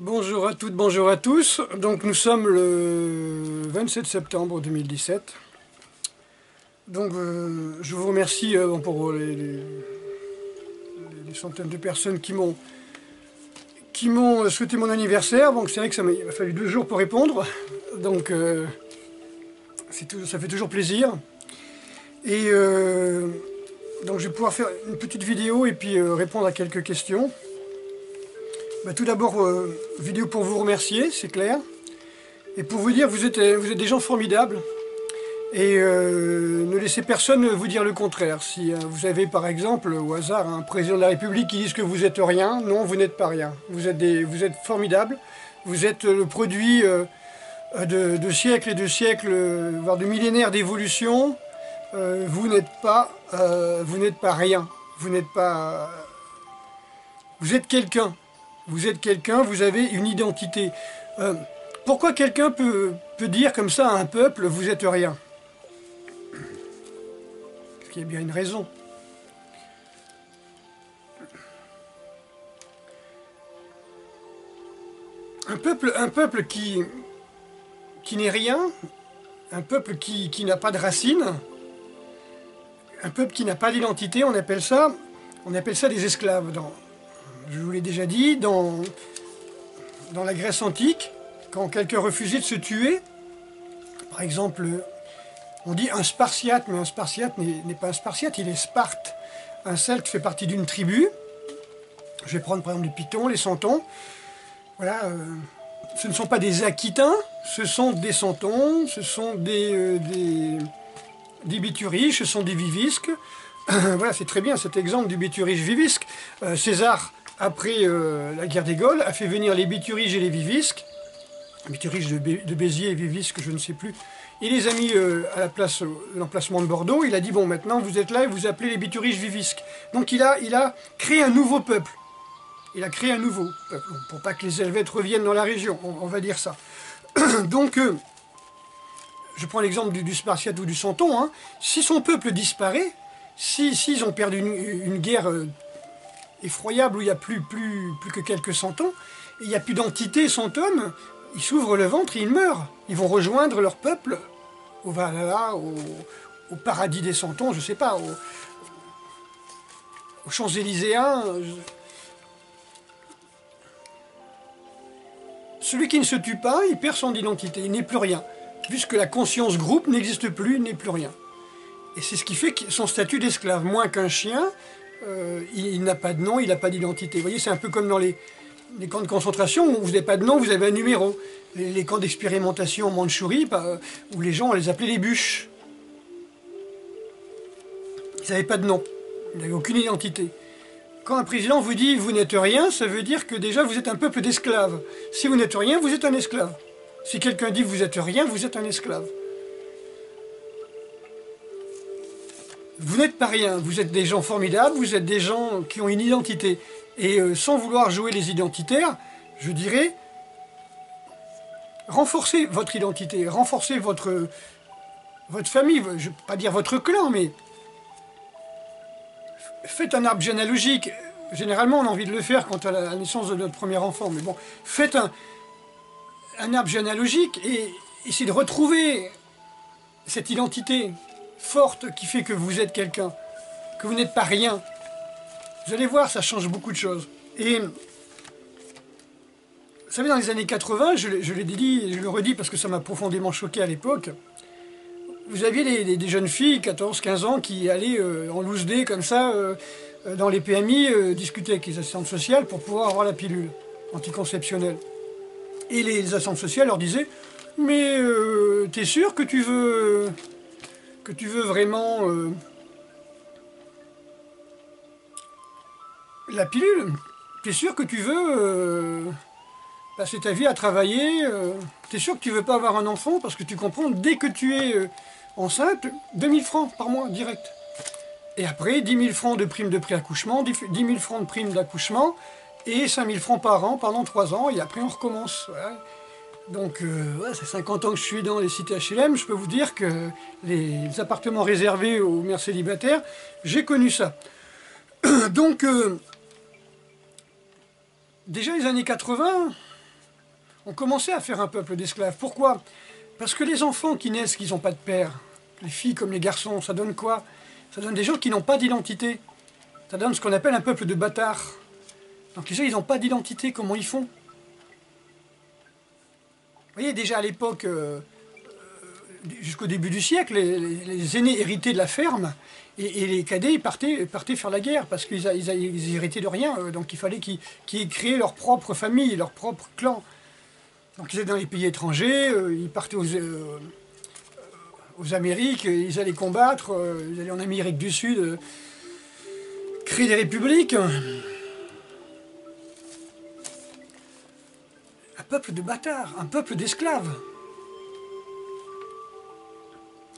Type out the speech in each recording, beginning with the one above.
Bonjour à toutes, bonjour à tous. Donc nous sommes le 27 septembre 2017. Donc je vous remercie pour les centaines de personnes qui m'ont souhaité mon anniversaire. Donc c'est vrai que il m'a fallu 2 jours pour répondre. Donc ça fait toujours plaisir. Et donc je vais pouvoir faire une petite vidéo et puis répondre à quelques questions. Tout d'abord, vidéo pour vous remercier, c'est clair. Et pour vous dire que vous êtes des gens formidables. Et ne laissez personne vous dire le contraire. Si vous avez par exemple, au hasard, un président de la République qui dit que vous êtes rien, non, vous n'êtes pas rien. Vous êtes formidables. Vous êtes le produit de siècles et de siècles, voire de millénaires d'évolution. Vous n'êtes pas rien. Vous êtes quelqu'un. Vous êtes quelqu'un, vous avez une identité. Pourquoi quelqu'un peut dire comme ça à un peuple, vous êtes rien? Parce qu'il y a bien une raison. Un peuple qui n'est rien, un peuple qui n'a pas de racines, un peuple qui n'a pas d'identité, on appelle ça des esclaves. Je vous l'ai déjà dit, dans la Grèce antique, quand quelqu'un refusait de se tuer, par exemple, on dit un Spartiate, mais un Spartiate n'est pas un Spartiate, il est Sparte. Un Celte fait partie d'une tribu. Je vais prendre par exemple les Pythons, les Santons. Voilà, ce ne sont pas des Aquitains, ce sont des Santons, ce sont des Bituriges, ce sont des Vivisques. Voilà, c'est très bien cet exemple du Biturige-Vivisque. César, après la guerre des Gaules, a fait venir les Bituriges et les Vivisques. Bituriges de Béziers et Vivisques, je ne sais plus. Il les a mis à l'emplacement de Bordeaux. Il a dit, bon, maintenant vous êtes là et vous appelez les Bituriges-Vivisques. Donc il a créé un nouveau peuple. Il a créé un nouveau peuple, pour pas que les Helvètes reviennent dans la région, on va dire ça. Donc, je prends l'exemple du Spartiate ou du Santon. Hein. Si son peuple disparaît, s'ils ont perdu une guerre effroyable où il n'y a plus que quelques Santons, il n'y a plus d'entité santonne, ils s'ouvrent le ventre et ils meurent. Ils vont rejoindre leur peuple au Valhalla, au paradis des Santons, je ne sais pas, aux Champs-Élyséens. Celui qui ne se tue pas, il perd son identité, il n'est plus rien. Puisque la conscience groupe n'existe plus, il n'est plus rien. Et c'est ce qui fait son statut d'esclave. Moins qu'un chien, il n'a pas de nom, il n'a pas d'identité. Vous voyez, c'est un peu comme dans les camps de concentration, où vous n'avez pas de nom, vous avez un numéro. Les camps d'expérimentation en Mandchourie, où les gens, on les appelait les bûches. Ils n'avaient pas de nom, ils n'avaient aucune identité. Quand un président vous dit « vous n'êtes rien », ça veut dire que déjà vous êtes un peuple d'esclaves. Si vous n'êtes rien, vous êtes un esclave. Si quelqu'un dit « vous n'êtes rien », vous êtes un esclave. Vous n'êtes pas rien, vous êtes des gens formidables, vous êtes des gens qui ont une identité. Et sans vouloir jouer les identitaires, je dirais, renforcez votre identité, renforcez votre famille, je ne vais pas dire votre clan, mais faites un arbre généalogique. Généralement, on a envie de le faire quant à la naissance de notre premier enfant, mais bon, faites un arbre généalogique et essayez de retrouver cette identité forte qui fait que vous êtes quelqu'un, que vous n'êtes pas rien. Vous allez voir, ça change beaucoup de choses. Et vous savez, dans les années 80, je l'ai dit et je le redis parce que ça m'a profondément choqué à l'époque, vous aviez des jeunes filles, 14-15 ans, qui allaient en loose day comme ça, dans les PMI, discuter avec les assistantes sociales pour pouvoir avoir la pilule anticonceptionnelle. Et les assistantes sociales leur disaient « Mais t'es sûr que tu veux vraiment la pilule? T'es sûr que tu veux passer ta vie à travailler? T'es sûr que tu veux pas avoir un enfant? Parce que tu comprends, dès que tu es enceinte, 2000 francs par mois, direct. Et après, 10 000 francs de prime de préaccouchement, 10 000 francs de prime d'accouchement, et 5 000 francs par an pendant 3 ans, et après on recommence. Voilà. Donc, ouais, c'est 50 ans que je suis dans les cités HLM, je peux vous dire que les appartements réservés aux mères célibataires, j'ai connu ça. Donc, déjà les années 80, on commençait à faire un peuple d'esclaves. Pourquoi? Parce que les enfants qui naissent, qui n'ont pas de père, les filles comme les garçons, ça donne quoi? Ça donne des gens qui n'ont pas d'identité. Ça donne ce qu'on appelle un peuple de bâtards. Donc les gens, ils n'ont pas d'identité, comment ils font? Vous voyez, déjà à l'époque, jusqu'au début du siècle, les aînés héritaient de la ferme, et les cadets ils partaient faire la guerre, parce qu'ils héritaient de rien, donc il fallait qu'ils créent leur propre famille, leur propre clan. Donc ils étaient dans les pays étrangers, ils partaient aux Amériques, ils allaient combattre, ils allaient en Amérique du Sud, créer des républiques. Un peuple de bâtards, un peuple d'esclaves.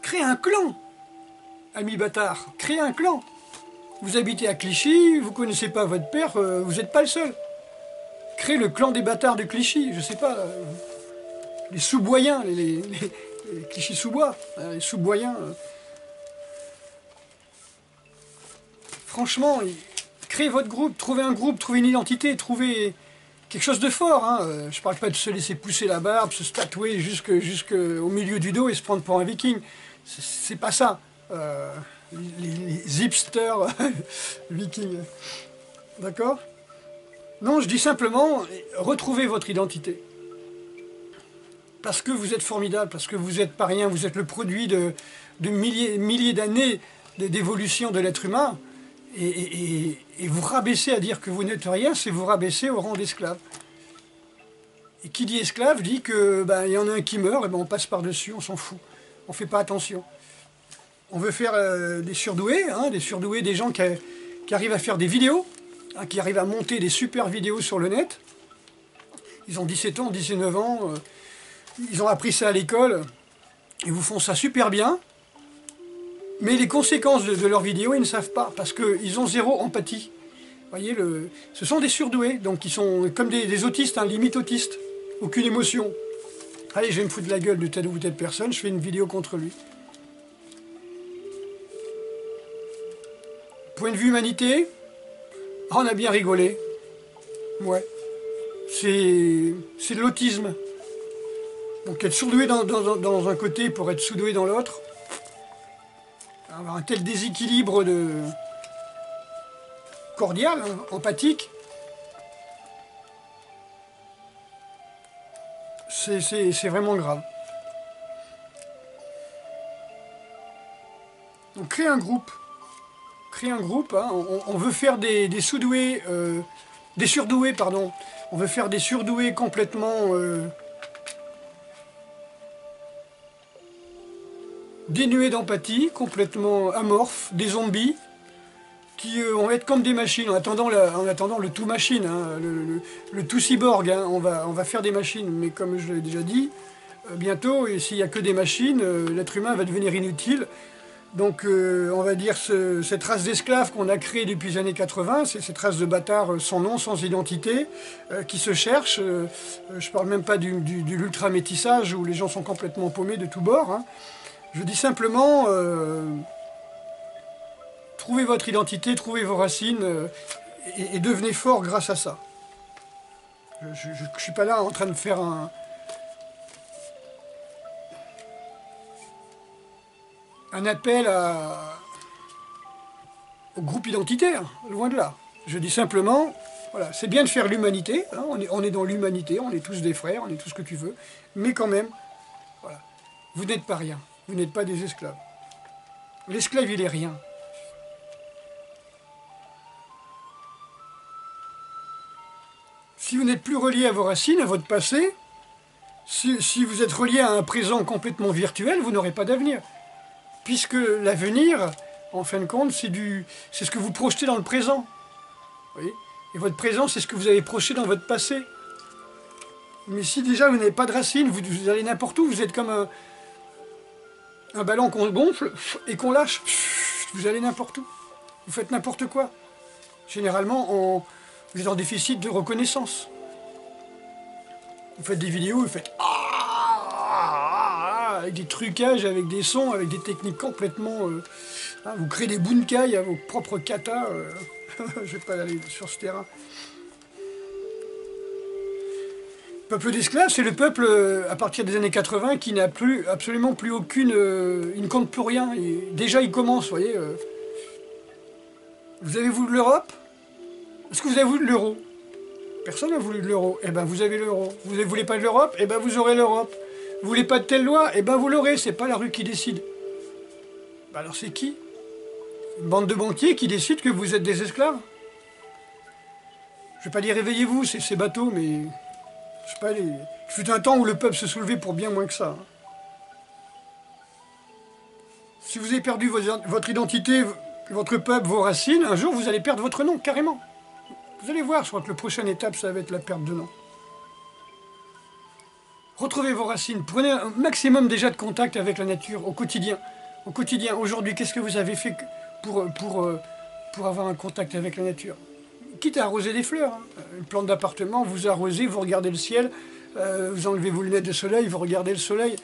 Créez un clan, amis bâtards, créez un clan. Vous habitez à Clichy, vous ne connaissez pas votre père, vous n'êtes pas le seul. Créez le clan des bâtards de Clichy, je ne sais pas, les sous-boyens, les Clichy-sous-Bois, les sous-boyens. Franchement, créez votre groupe, trouvez un groupe, trouvez une identité, trouvez quelque chose de fort. Hein. Je ne parle pas de se laisser pousser la barbe, se tatouer jusqu'au milieu du dos et se prendre pour un viking. C'est pas ça. Les hipsters vikings. D'accord? Non, je dis simplement, retrouvez votre identité. Parce que vous êtes formidable, parce que vous n'êtes pas rien, vous êtes le produit de milliers d'années d'évolution de l'être humain. Et vous rabaisser à dire que vous n'êtes rien, c'est vous rabaisser au rang d'esclave. Et qui dit esclave dit que y en a un qui meurt, et on passe par-dessus, on s'en fout. On ne fait pas attention. On veut faire des surdoués, des gens qui arrivent à faire des vidéos, hein, qui arrivent à monter des super vidéos sur le net. Ils ont 17 ans, 19 ans, ils ont appris ça à l'école, ils vous font ça super bien. Mais les conséquences de leurs vidéos, ils ne savent pas, parce qu'ils ont zéro empathie. Vous voyez, ce sont des surdoués, donc ils sont comme des autistes, hein, limite autistes. Aucune émotion. Allez, je vais me foutre de la gueule de telle ou telle personne, je fais une vidéo contre lui. Point de vue humanité, on a bien rigolé. Ouais. C'est de l'autisme. Donc être surdoué dans un côté pour être sous-doué dans l'autre, avoir un tel déséquilibre cordial, hein, empathique, c'est vraiment grave. Donc créer un groupe. Créer un groupe, hein, on veut faire des surdoués, pardon. On veut faire des surdoués complètement dénués d'empathie, complètement amorphes, des zombies, qui vont être comme des machines, en attendant le tout machine, hein, le tout cyborg, hein, on va faire des machines, mais comme je l'ai déjà dit, bientôt, et s'il n'y a que des machines, l'être humain va devenir inutile. Donc on va dire cette race d'esclaves qu'on a créée depuis les années 80, c'est cette race de bâtards sans nom, sans identité, qui se cherchent. Je parle même pas de l'ultra-métissage où les gens sont complètement paumés de tous bords. Hein. Je dis simplement, trouvez votre identité, trouvez vos racines et devenez fort grâce à ça. Je ne suis pas là en train de faire un appel au groupe identitaire, loin de là. Je dis simplement, voilà, c'est bien de faire l'humanité, hein, on est dans l'humanité, on est tous des frères, on est tout ce que tu veux, mais quand même, voilà, vous n'êtes pas rien, vous n'êtes pas des esclaves. L'esclave, il est rien. Si vous n'êtes plus relié à vos racines, à votre passé, si vous êtes relié à un présent complètement virtuel, vous n'aurez pas d'avenir. Puisque l'avenir, en fin de compte, c'est ce que vous projetez dans le présent. Oui. Et votre présent, c'est ce que vous avez projeté dans votre passé. Mais si déjà vous n'avez pas de racines, vous allez n'importe où, vous êtes comme un ballon qu'on gonfle et qu'on lâche. Vous allez n'importe où. Vous faites n'importe quoi. Généralement, vous êtes en déficit de reconnaissance. Vous faites des vidéos, vous faites avec des trucages, avec des sons, avec des techniques complètement... hein, vous créez des bunkai à vos propres katas. Je ne vais pas aller sur ce terrain. Peuple d'esclaves, c'est le peuple, à partir des années 80, qui n'a plus, absolument plus aucune... il ne compte plus rien. Et déjà, il commence, vous voyez. Vous avez voulu l'Europe? Est-ce que vous avez voulu l'euro? Personne n'a voulu de l'euro. Eh ben, vous avez l'euro. Vous ne voulez pas de l'Europe? Eh ben, vous aurez l'Europe. Vous voulez pas de telle loi? Eh ben, vous l'aurez. C'est pas la rue qui décide. Ben alors, c'est qui? Une bande de banquiers qui décide que vous êtes des esclaves? Je vais pas dire réveillez-vous, c'est bateau, mais... Je sais pas, il fut un temps où le peuple se soulevait pour bien moins que ça. Si vous avez perdu votre identité, votre peuple, vos racines, un jour vous allez perdre votre nom, carrément. Vous allez voir, je crois que la prochaine étape, ça va être la perte de nom. Retrouvez vos racines, prenez un maximum déjà de contact avec la nature, au quotidien. Au quotidien, aujourd'hui, qu'est-ce que vous avez fait pour avoir un contact avec la nature? Quitte à arroser des fleurs, hein. Une plante d'appartement, vous arrosez, vous regardez le ciel, vous enlevez vos lunettes de soleil, vous regardez le soleil.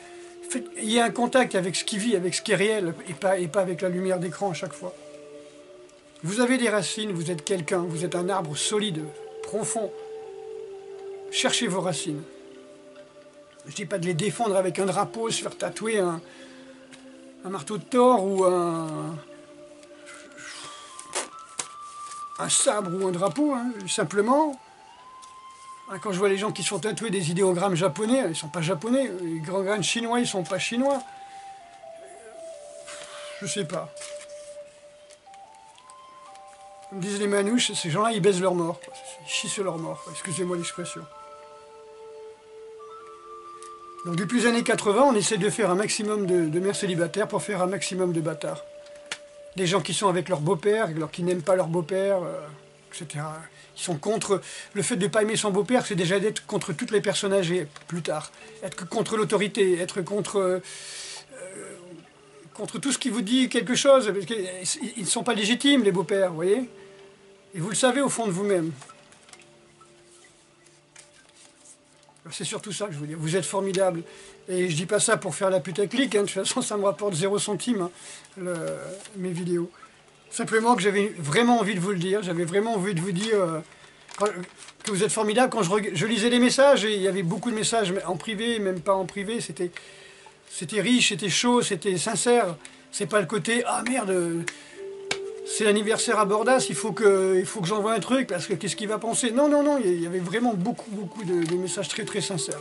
Il y a un contact avec ce qui vit, avec ce qui est réel, et pas avec la lumière d'écran à chaque fois. Vous avez des racines, vous êtes quelqu'un, vous êtes un arbre solide, profond. Cherchez vos racines. Je ne dis pas de les défendre avec un drapeau, se faire tatouer un marteau de Thor ou un sabre ou un drapeau, hein, simplement. Quand je vois les gens qui se font tatouer des idéogrammes japonais, ils ne sont pas japonais. Les grands grains chinois, ils ne sont pas chinois. Je sais pas. Comme disent les manouches, ces gens-là, ils baisent leur mort. Ils chient sur leur mort. Excusez-moi l'expression. Donc depuis les années 80, on essaie de faire un maximum de mères célibataires pour faire un maximum de bâtards. Des gens qui sont avec leur beau-père, qui n'aiment pas leur beau-père, etc. Qui sont contre... Le fait de ne pas aimer son beau-père, c'est déjà d'être contre toutes les personnes âgées, plus tard. Être contre l'autorité, être contre tout ce qui vous dit quelque chose. Parce qu'ils ne sont pas légitimes, les beaux-pères, vous voyez? Et vous le savez au fond de vous-même. C'est surtout ça que je veux dire. Vous êtes formidables. Et je dis pas ça pour faire la putaclic, hein. De toute façon, ça me rapporte 0 centime, hein, mes vidéos. Simplement que j'avais vraiment envie de vous le dire. J'avais vraiment envie de vous dire que vous êtes formidables. Quand je lisais les messages, et il y avait beaucoup de messages en privé, même pas en privé, c'était riche, c'était chaud, c'était sincère. C'est pas le côté « Ah merde, c'est l'anniversaire à Bordas, il faut que j'envoie un truc, parce que qu'est-ce qu'il va penser ?» Non, non, non, il y avait vraiment beaucoup de messages très très sincères.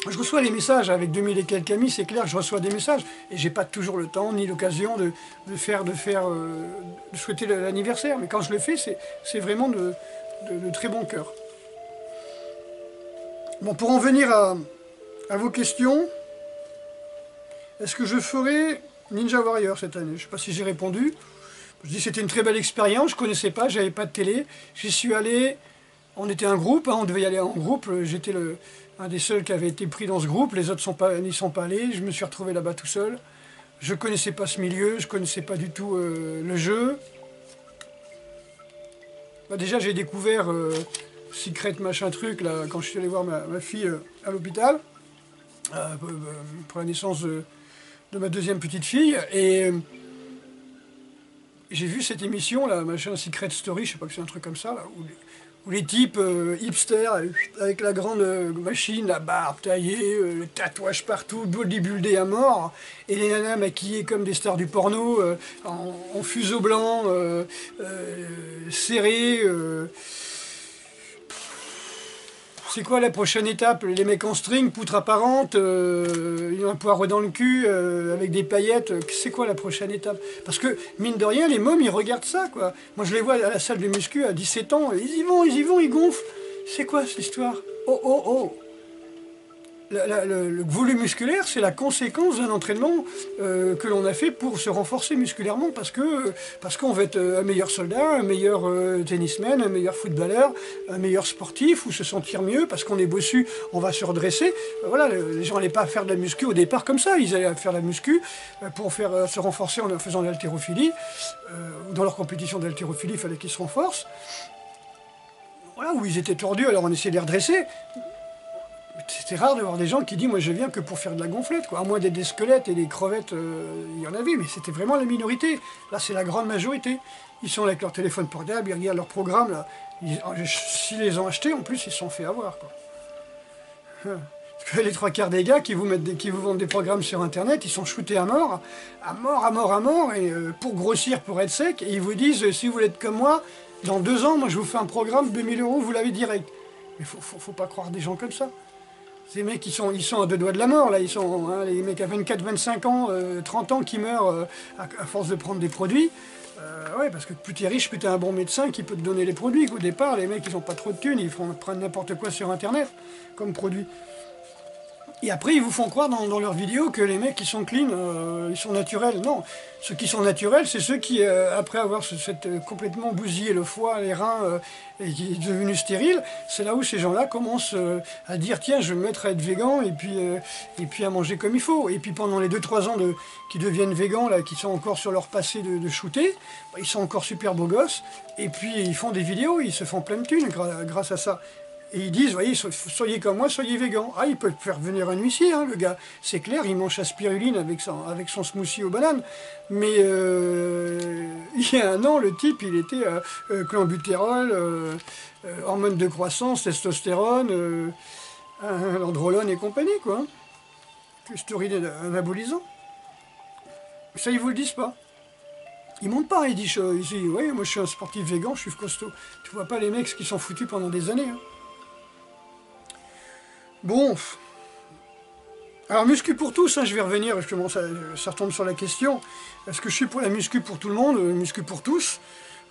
Je reçois les messages avec 2000 et quelques amis, c'est clair, je reçois des messages, et j'ai pas toujours le temps ni l'occasion de souhaiter l'anniversaire, mais quand je le fais, c'est vraiment de très bon cœur. Bon, pour en venir à vos questions, est-ce que je ferai Ninja Warrior cette année? Je sais pas si j'ai répondu. Je dis c'était une très belle expérience, je connaissais pas, j'avais pas de télé, j'y suis allé, on était un groupe, hein, on devait y aller en groupe, j'étais un des seuls qui avait été pris dans ce groupe, les autres n'y sont pas allés, je me suis retrouvé là-bas tout seul. Je connaissais pas ce milieu, je connaissais pas du tout le jeu. Bah, déjà j'ai découvert Secret machin truc là, quand je suis allé voir ma fille à l'hôpital, pour la naissance de ma deuxième petite fille, et j'ai vu cette émission là, machin Secret Story, je sais pas que c'est un truc comme ça, là, où les types hipsters, avec la grande machine, la barbe taillée, le tatouage partout, bodybuildé à mort, et les nanas maquillées comme des stars du porno, en fuseau blanc, serré. C'est quoi la prochaine étape? Les mecs en string, poutre apparente, ils ont un poireau dans le cul, avec des paillettes, c'est quoi la prochaine étape? Parce que, mine de rien, les mômes, ils regardent ça, quoi. Moi, je les vois à la salle de muscu à 17 ans, ils y vont, ils gonflent. C'est quoi cette histoire? Oh, oh, oh! Le volume musculaire, c'est la conséquence d'un entraînement que l'on a fait pour se renforcer musculairement, parce qu'on veut être un meilleur soldat, un meilleur tennisman, un meilleur footballeur, un meilleur sportif, ou se sentir mieux, parce qu'on est bossu, on va se redresser. Voilà, les gens n'allaient pas faire de la muscu au départ comme ça, ils allaient faire de la muscu pour se renforcer en faisant de l'haltérophilie. Dans leur compétition d'haltérophilie, il fallait qu'ils se renforcent. Voilà, où ils étaient tordus, alors on essayait de les redresser. C'était rare de voir des gens qui disent « moi je viens que pour faire de la gonflette », quoi. À moins d'être des squelettes et des crevettes, il y en avait, mais c'était vraiment la minorité. Là, c'est la grande majorité. Ils sont là avec leur téléphone portable, ils regardent leur programme, là. S'ils les ont achetés, en plus, ils se sont fait avoir, quoi. Parce que les trois quarts des gars qui vous vendent des programmes sur Internet, ils sont shootés à mort, et pour grossir, pour être sec, et ils vous disent, si vous voulez être comme moi, dans 2 ans, moi je vous fais un programme, 2000 €, vous l'avez direct. Mais faut pas croire des gens comme ça. Ces mecs, ils sont à 2 doigts de la mort, là. Les mecs à 24, 25 ans, 30 ans qui meurent à force de prendre des produits. Ouais, parce que plus t'es riche, plus t'es un bon médecin qui peut te donner les produits. Qu'au départ, les mecs, ils ont pas trop de thunes, ils prennent n'importe quoi sur Internet comme produit. Et après, ils vous font croire dans leurs vidéos que les mecs, ils sont clean, ils sont naturels. Non, ceux qui sont naturels, c'est ceux qui, après avoir complètement bousillé le foie, les reins, et qui est devenu stérile, c'est là où ces gens-là commencent à dire, tiens, je vais me mettre à être végan, et puis à manger comme il faut. Et puis pendant les 2-3 ans qui deviennent végans, là, qui sont encore sur leur passé de shooter, bah, ils sont encore super beaux gosses, et puis ils font des vidéos, ils se font plein de thunes grâce à ça. Et ils disent, voyez, soyez comme moi, soyez végan. Ah, il peut faire venir un huissier, hein, le gars. C'est clair, il mange sa spiruline avec son smoothie aux bananes. Mais il y a 1 an, le type, il était clenbutérol, hormones de croissance, testostérone, l'androlone et compagnie, quoi. Stéroïdes anabolisants. Ça, ils vous le disent pas. Ils montent pas, ils disent, oui, moi je suis un sportif végan, je suis costaud. Tu vois pas les mecs qui sont foutus pendant des années, hein. Bon, alors muscu pour tous, hein, je vais revenir, parce que ça retombe sur la question. Est-ce que je suis pour la muscu pour tout le monde, muscu pour tous?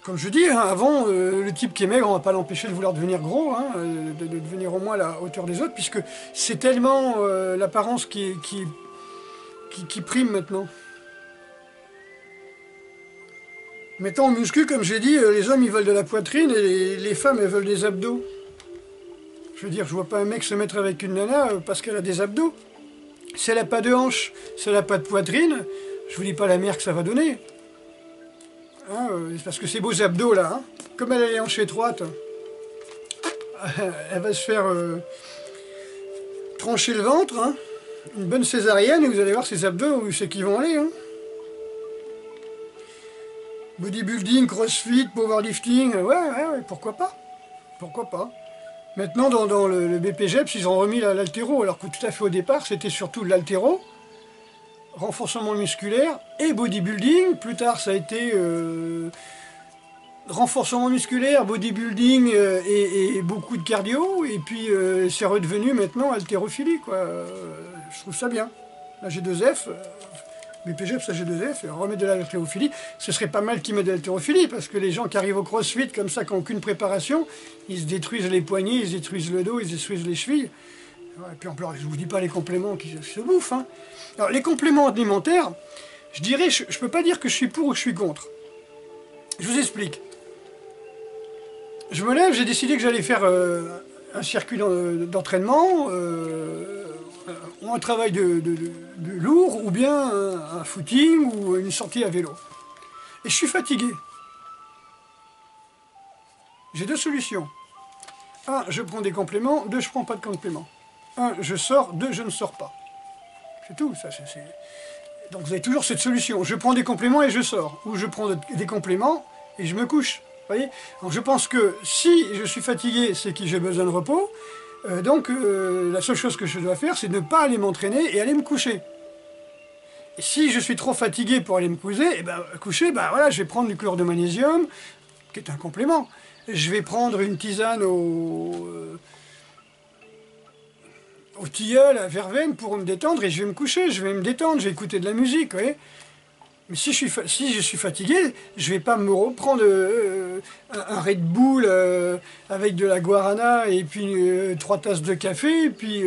Comme je dis, hein, avant, le type qui est maigre, on va pas l'empêcher de vouloir devenir gros, hein, de devenir au moins à la hauteur des autres, puisque c'est tellement l'apparence qui prime maintenant. Maintenant, en muscu, comme j'ai dit, les hommes ils veulent de la poitrine et les femmes elles veulent des abdos. Je veux dire, je vois pas un mec se mettre avec une nana parce qu'elle a des abdos. Si elle n'a pas de hanches, si elle n'a pas de poitrine, je vous dis pas la merde que ça va donner. Hein, parce que ces beaux abdos là, hein, comme elle a les hanches étroites, elle va se faire trancher le ventre, hein, une bonne césarienne, et vous allez voir ces abdos où c'est qu'ils vont aller. Hein. Bodybuilding, crossfit, powerlifting, ouais, pourquoi pas? Pourquoi pas? Maintenant, dans le BPGEPS, ils ont remis l'haltéro, alors que tout à fait au départ, c'était surtout l'haltéro, renforcement musculaire et bodybuilding. Plus tard, ça a été renforcement musculaire, bodybuilding et beaucoup de cardio. Et puis, c'est redevenu maintenant haltérophilie, quoi. Je trouve ça bien. La G2F, BPGEPS, la G2F, remettre de l'haltérophilie, ce serait pas mal qu'ils mettent de l'haltérophilie, parce que les gens qui arrivent au crossfit comme ça, qui n'ont aucune préparation, ils se détruisent les poignets, ils se détruisent le dos, ils se détruisent les chevilles. Et puis en plus, je vous dis pas les compléments qui se bouffent. Hein. Alors les compléments alimentaires, je dirais, je peux pas dire que je suis pour ou que je suis contre. Je vous explique. Je me lève, j'ai décidé que j'allais faire un circuit d'entraînement, ou un travail de lourd, ou bien un footing, ou une sortie à vélo. Et je suis fatigué. J'ai 2 solutions. 1, je prends des compléments. 2, je prends pas de compléments. 1, je sors. 2, je ne sors pas. C'est tout. Ça, Donc vous avez toujours cette solution. Je prends des compléments et je sors. Ou je prends des compléments et je me couche. Vous voyez? Donc je pense que si je suis fatigué, c'est que j'ai besoin de repos. Donc la seule chose que je dois faire, c'est ne pas aller m'entraîner et aller me coucher. Et si je suis trop fatigué pour aller me coucher, voilà, je vais prendre du chlore de magnésium, qui est un complément. Je vais prendre une tisane au tilleul, à verveine, pour me détendre, et je vais me coucher, je vais me détendre, je vais écouter de la musique, vous voyez. Mais si je suis fatigué, je vais pas me reprendre un Red Bull avec de la guarana et puis 3 tasses de café, et puis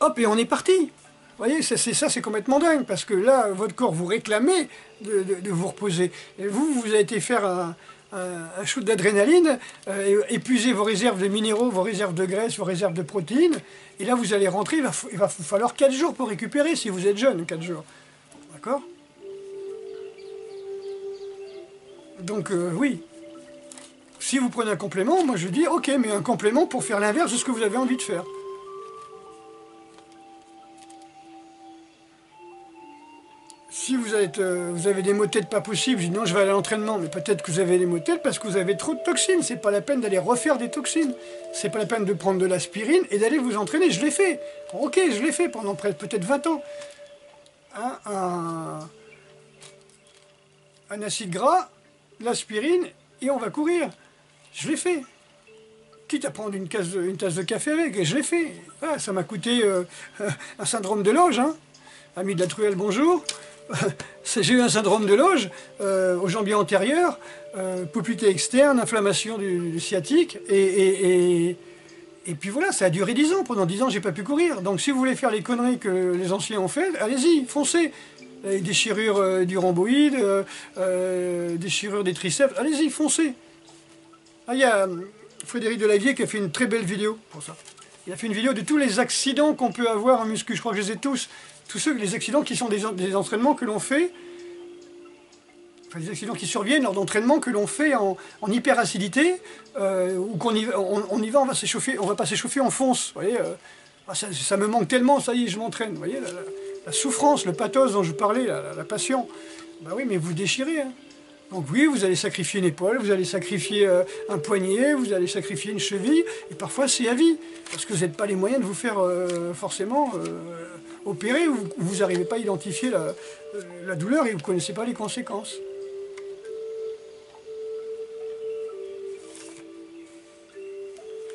hop, et on est parti. Vous voyez, c'est complètement dingue, parce que là, votre corps vous réclamez de vous reposer. Et vous avez été faire un shoot d'adrénaline, épuiser vos réserves de minéraux, vos réserves de graisse, vos réserves de protéines, et là vous allez rentrer, il va vous falloir 4 jours pour récupérer, si vous êtes jeune, 4 jours. D'accord ? Donc oui, si vous prenez un complément, moi je dis ok, mais un complément pour faire l'inverse de ce que vous avez envie de faire. Si vous avez des maux de tête pas possibles, je dis non, je vais aller à l'entraînement, mais peut-être que vous avez des maux de tête parce que vous avez trop de toxines. C'est pas la peine d'aller refaire des toxines. C'est pas la peine de prendre de l'aspirine et d'aller vous entraîner. Je l'ai fait. Ok, je l'ai fait pendant peut-être 20 ans. Un acide gras, l'aspirine, et on va courir. Je l'ai fait. Quitte à prendre une tasse de café avec, et je l'ai fait. Ah, ça m'a coûté un syndrome de Loge, hein. Ami de la Truelle, bonjour. J'ai eu un syndrome de Loge au jambier antérieur, popularité externe, inflammation du sciatique, et puis voilà, ça a duré 10 ans. Pendant 10 ans, j'ai pas pu courir. Donc si vous voulez faire les conneries que les anciens ont fait, allez-y, foncez. Déchirure du rhomboïde, déchirure des triceps, allez-y, foncez. Ah, il y a Frédéric Delavier qui a fait une très belle vidéo pour ça. Il a fait une vidéo de tous les accidents qu'on peut avoir en muscu. Je crois que je les ai tous. Tous les accidents qui sont des entraînements que l'on fait, enfin des accidents qui surviennent lors d'entraînements que l'on fait en hyperacidité, ou on y va, on va s'échauffer, on va pas s'échauffer, on fonce. Vous voyez, ça me manque tellement, ça y est, je m'entraîne. Vous voyez, la souffrance, le pathos dont je parlais, la passion. Ben oui, mais vous déchirez. Hein. Donc oui, vous allez sacrifier une épaule, vous allez sacrifier un poignet, vous allez sacrifier une cheville, et parfois c'est à vie, parce que vous n'avez pas les moyens de vous faire forcément opérer, ou vous n'arrivez pas à identifier la douleur et vous ne connaissez pas les conséquences.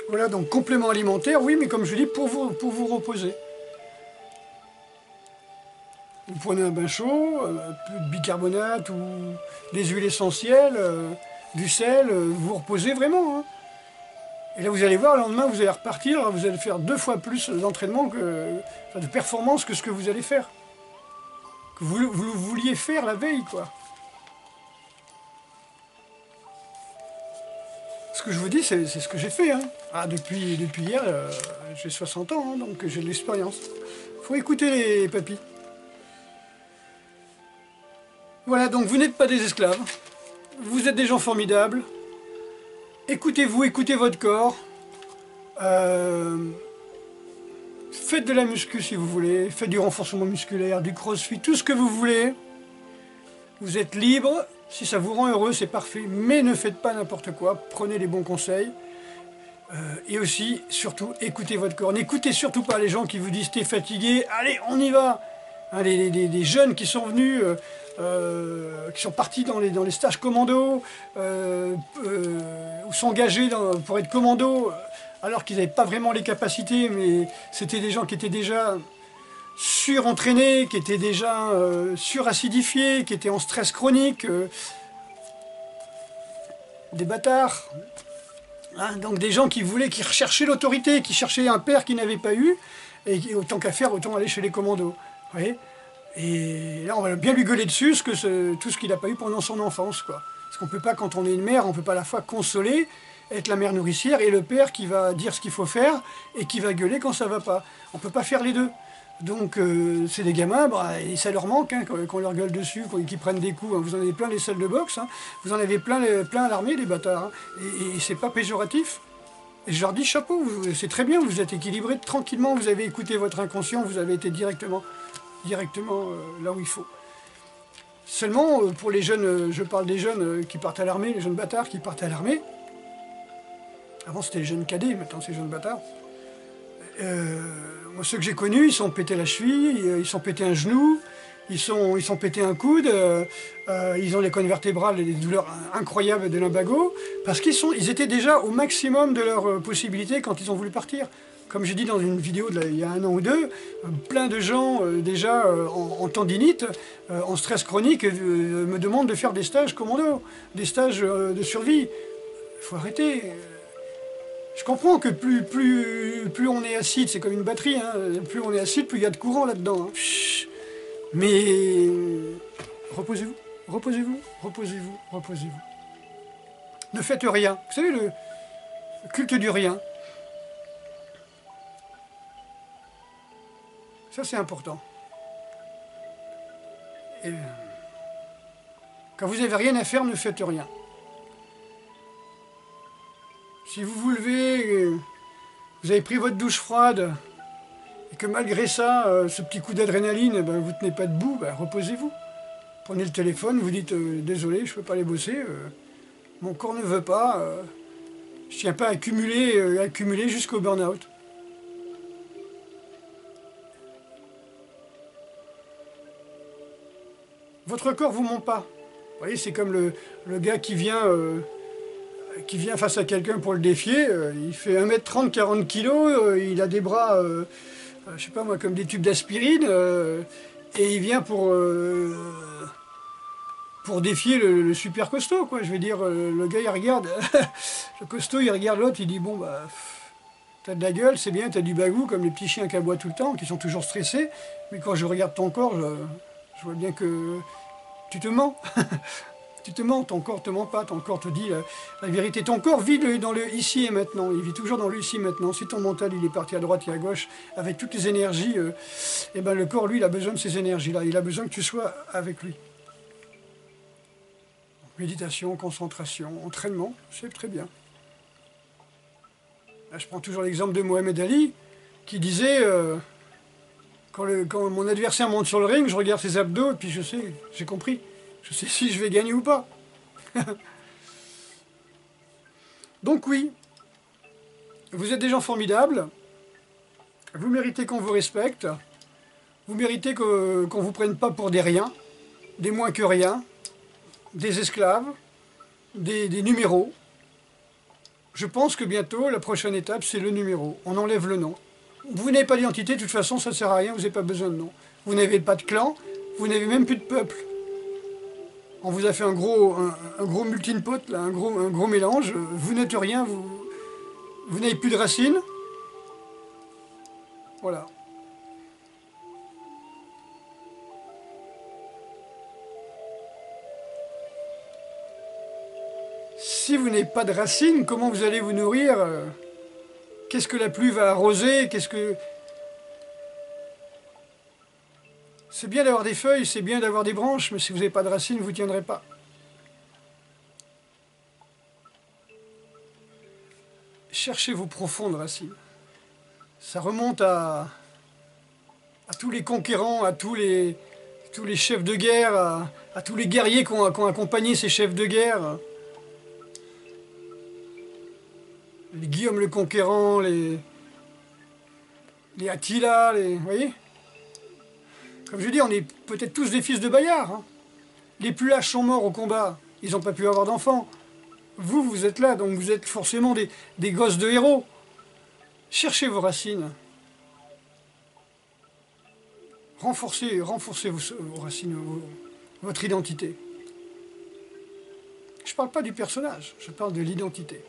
Voilà, donc complément alimentaire, oui, mais comme je dis, pour vous reposer. Vous prenez un bain chaud, un peu de bicarbonate ou des huiles essentielles, du sel, vous reposez vraiment. Hein. Et là, vous allez voir, le lendemain, vous allez repartir, vous allez faire 2 fois plus d'entraînement, de performance que ce que vous allez faire. Que vous vouliez faire la veille, quoi. Ce que je vous dis, c'est ce que j'ai fait. Hein. Ah, depuis hier, j'ai 60 ans, hein, donc j'ai de l'expérience. Faut écouter les papis. Voilà, donc vous n'êtes pas des esclaves. Vous êtes des gens formidables. Écoutez-vous, écoutez votre corps. Faites de la muscu si vous voulez. Faites du renforcement musculaire, du crossfit, tout ce que vous voulez. Vous êtes libre. Si ça vous rend heureux, c'est parfait. Mais ne faites pas n'importe quoi. Prenez les bons conseils. Et aussi, surtout, écoutez votre corps. N'écoutez surtout pas les gens qui vous disent « t'es fatigué, allez, on y va !» Hein, les jeunes qui sont venus, qui sont partis dans les stages commando, ou s'engager pour être commando, alors qu'ils n'avaient pas vraiment les capacités, mais c'était des gens qui étaient déjà surentraînés, qui étaient déjà suracidifiés, qui étaient en stress chronique, des bâtards. Hein, donc des gens qui recherchaient l'autorité, qui cherchaient un père qu'ils n'avaient pas eu, et autant qu'à faire, autant aller chez les commandos. Vous voyez, et là, on va bien lui gueuler dessus tout ce qu'il n'a pas eu pendant son enfance, quoi. Parce qu'on ne peut pas, quand on est une mère, on ne peut pas à la fois consoler, être la mère nourricière, et le père qui va dire ce qu'il faut faire, et qui va gueuler quand ça ne va pas. On ne peut pas faire les deux. Donc, c'est des gamins, bah, et ça leur manque, hein, qu'on leur gueule dessus, qu'ils prennent des coups. Hein. Vous en avez plein les salles de boxe, hein. Vous en avez plein à l'armée, des bâtards. Hein. Et c'est pas péjoratif. Et je leur dis chapeau, c'est très bien, vous êtes équilibrés tranquillement, vous avez écouté votre inconscient, vous avez été directement là où il faut. Seulement, pour les jeunes, je parle des jeunes qui partent à l'armée, les jeunes bâtards qui partent à l'armée. Avant c'était les jeunes cadets, maintenant c'est les jeunes bâtards. Moi, ceux que j'ai connus, ils sont pétés la cheville, ils sont pétés un genou, ils sont pétés un coude, ils ont les colonnes vertébrales et des douleurs incroyables de lumbago, parce qu'ils étaient déjà au maximum de leurs possibilités quand ils ont voulu partir. Comme j'ai dit dans une vidéo il y a 1 an ou 2, plein de gens déjà en tendinite, en stress chronique, me demandent de faire des stages commando, des stages de survie. Il faut arrêter. Je comprends que plus on est acide, c'est comme une batterie, hein, plus on est acide, plus il y a de courant là-dedans. Hein. Mais reposez-vous, reposez-vous, reposez-vous, reposez-vous. Ne faites rien. Vous savez, le culte du rien. Ça, c'est important. Et quand vous n'avez rien à faire, ne faites rien. Si vous vous levez, vous avez pris votre douche froide, et que malgré ça, ce petit coup d'adrénaline, ben, vous ne tenez pas debout, ben, reposez-vous. Prenez le téléphone, vous dites désolé, je ne peux pas aller bosser, mon corps ne veut pas, je ne tiens pas à accumuler jusqu'au burn-out. Votre corps ne vous ment pas. Vous voyez, c'est comme le gars qui vient face à quelqu'un pour le défier, il fait 1m30, 40 kg, il a des bras, je sais pas moi, comme des tubes d'aspirine, et il vient pour défier le super costaud, quoi. Je veux dire, le gars il regarde, le costaud il regarde l'autre, il dit bon bah, t'as de la gueule, c'est bien, t'as du bagou, comme les petits chiens qui aboient tout le temps, qui sont toujours stressés, mais quand je regarde ton corps, je vois bien que tu te mens. Tu te mens, ton corps te ment pas, ton corps te dit la vérité. Ton corps vit dans le ici et maintenant, il vit toujours dans le ici et maintenant. Si ton mental il est parti à droite et à gauche avec toutes les énergies, et ben le corps lui il a besoin de ces énergies-là, il a besoin que tu sois avec lui. Méditation, concentration, entraînement, c'est très bien. Là, je prends toujours l'exemple de Mohamed Ali qui disait quand mon adversaire monte sur le ring, je regarde ses abdos et puis je sais, j'ai compris. Je sais si je vais gagner ou pas. Donc oui, vous êtes des gens formidables, vous méritez qu'on vous respecte, vous méritez qu'on ne vous prenne pas pour des riens, des moins que rien, des esclaves, des numéros. Je pense que bientôt, la prochaine étape, c'est le numéro. On enlève le nom. Vous n'avez pas d'identité, de toute façon, ça ne sert à rien, vous n'avez pas besoin de nom. Vous n'avez pas de clan, vous n'avez même plus de peuple. On vous a fait un gros melting pot, là, un gros mélange. Vous n'êtes rien, vous n'avez plus de racines. Voilà. Si vous n'avez pas de racines, comment vous allez vous nourrir? Qu'est-ce que la pluie va arroser? C'est bien d'avoir des feuilles, c'est bien d'avoir des branches, mais si vous n'avez pas de racines, vous ne tiendrez pas. Cherchez vos profondes racines. Ça remonte à tous les conquérants, à tous les chefs de guerre, à tous les guerriers qui ont accompagné ces chefs de guerre. Les Guillaume le Conquérant, les Attila, vous voyez? Comme je dis, on est peut-être tous des fils de Bayard. Hein. Les plus lâches sont morts au combat. Ils n'ont pas pu avoir d'enfants. Vous êtes là, donc vous êtes forcément des gosses de héros. Cherchez vos racines. Renforcez vos racines, votre identité. Je ne parle pas du personnage, je parle de l'identité.